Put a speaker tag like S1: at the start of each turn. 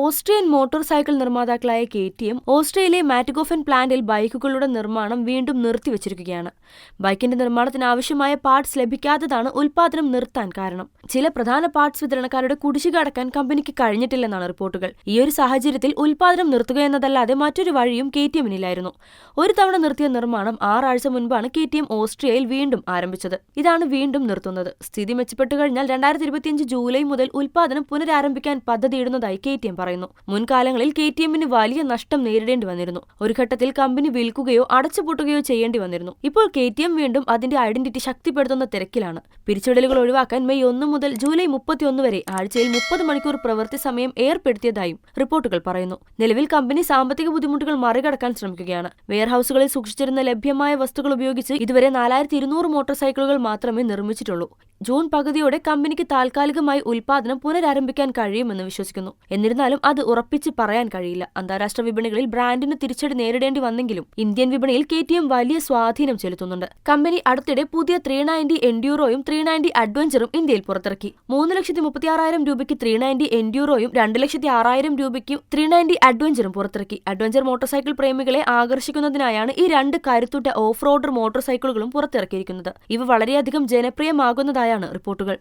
S1: Austrian motor cycle നിർമ്മാതാക്കളായ KTM ഓസ്ട്രിയയിലെ മാറ്റ്ഗോഫൻ പ്ലാന്റിൽ ബൈക്കുകളുടെ നിർമ്മാണം വീണ്ടും നിർത്തിവച്ചിരിക്കുകയാണ്. ബൈക്കിന്റെ നിർമ്മാണത്തിന് ആവശ്യമായ പാർട്സ് ലഭിക്കാത്തതാണ് ഉൽപ്പാദനം നിർത്താൻ കാരണം. ചില പ്രധാന പാർട്സ് വിതരണക്കാരുടെ കുടിശ്ശിക അടക്കാൻ കമ്പനിക്ക് കഴിഞ്ഞിട്ടില്ലെന്നാണ് റിപ്പോർട്ടുകൾ. ഈയൊരു സാഹചര്യത്തിൽ ഉൽപ്പാദനം നിർത്തുകയെന്നതല്ലാതെ മറ്റൊരു വഴിയും KTMനില്ലായിരുന്നു. ഒരു തവണ നിർത്തിയ നിർമ്മാണം 6 ആഴ്ച മുൻപാണ് KTM ഓസ്ട്രിയയിൽ വീണ്ടും ആരംഭിച്ചത്. ഇതാണ് വീണ്ടും നിർത്തുന്നത്. സ്ഥിതി മെച്ചപ്പെട്ടു കഴിഞ്ഞാൽ 2025 ജൂലൈ മുതൽ ഉൽപ്പാദനം പുനരാരംഭിക്കാൻ പദ്ധതിയിടുന്നതായി KTM പറയുന്നു. മുൻകാലങ്ങളിൽ KTMന് വലിയ നഷ്ടം നേരിടേണ്ടി വന്നിരുന്നു. ഒരു ഘട്ടത്തിൽ കമ്പനി വിൽക്കുകയോ അടച്ചുപൂട്ടുകയോ ചെയ്യേണ്ടി വന്നിരുന്നു. ഇപ്പോൾ KTM വീണ്ടും അതിന്റെ ഐഡന്റിറ്റി ശക്തിപ്പെടുത്തുന്ന തിരക്കിലാണ്. പിരിച്ചുവിടലുകൾ ഒഴിവാക്കാൻ മെയ് 1 മുതൽ ജൂലൈ 31 വരെ ആഴ്ചയിൽ 30 മണിക്കൂർ പ്രവൃത്തി സമയം ഏർപ്പെടുത്തിയതായും റിപ്പോർട്ടുകൾ പറയുന്നു. നിലവിൽ കമ്പനി സാമ്പത്തിക ബുദ്ധിമുട്ടുകൾ മറികടക്കാൻ ശ്രമിക്കുകയാണ്. വെയർഹൌസുകളിൽ സൂക്ഷിച്ചിരുന്ന ലഭ്യമായ വസ്തുക്കൾ ഉപയോഗിച്ച് ഇതുവരെ 4200 മോട്ടോർ സൈക്കിളുകൾ മാത്രമേ നിർമ്മിച്ചിട്ടുള്ളൂ. ജൂൺ പകുതിയോടെ കമ്പനിക്ക് താൽക്കാലികമായി ഉൽപ്പാദനം പുനരാരംഭിക്കാൻ കഴിയുമെന്ന് വിശ്വസിക്കുന്നു. എന്നിരുന്നാലും അത് ഉറപ്പിച്ച് പറയാൻ കഴിയില്ല. അന്താരാഷ്ട്ര വിപണികളിൽ ബ്രാൻഡിന് തിരിച്ചടി നേരിടേണ്ടി വന്നെങ്കിലും ഇന്ത്യൻ വിപണിയിൽ KTM വലിയ സ്വാധീനം ചെലുത്തുന്നുണ്ട്. കമ്പനി അടുത്തിടെ പുതിയ 390 എൻഡ്യൂറോയും 390 അഡ്വഞ്ചറും ഇന്ത്യയിൽ പുറത്തിറക്കി. 3,36,000 രൂപയ്ക്ക് 390 എൻഡ്യൂറോയും 2,06,000 രൂപയ്ക്ക് 390 അഡ്വഞ്ചറും പുറത്തിറക്കി. അഡ്വഞ്ചർ മോട്ടോർ സൈക്കിൾ പ്രേമികളെ ആകർഷിക്കുന്നതിനായാണ് ഈ രണ്ട് കരുത്തുറ്റ ഓഫ് റോഡർ മോട്ടോർ സൈക്കിളുകളും പുറത്തിറക്കിയിരിക്കുന്നത്. ഇവ വളരെയധികം ജനപ്രിയമാകുന്നതായാണ് റിപ്പോർട്ടുകൾ.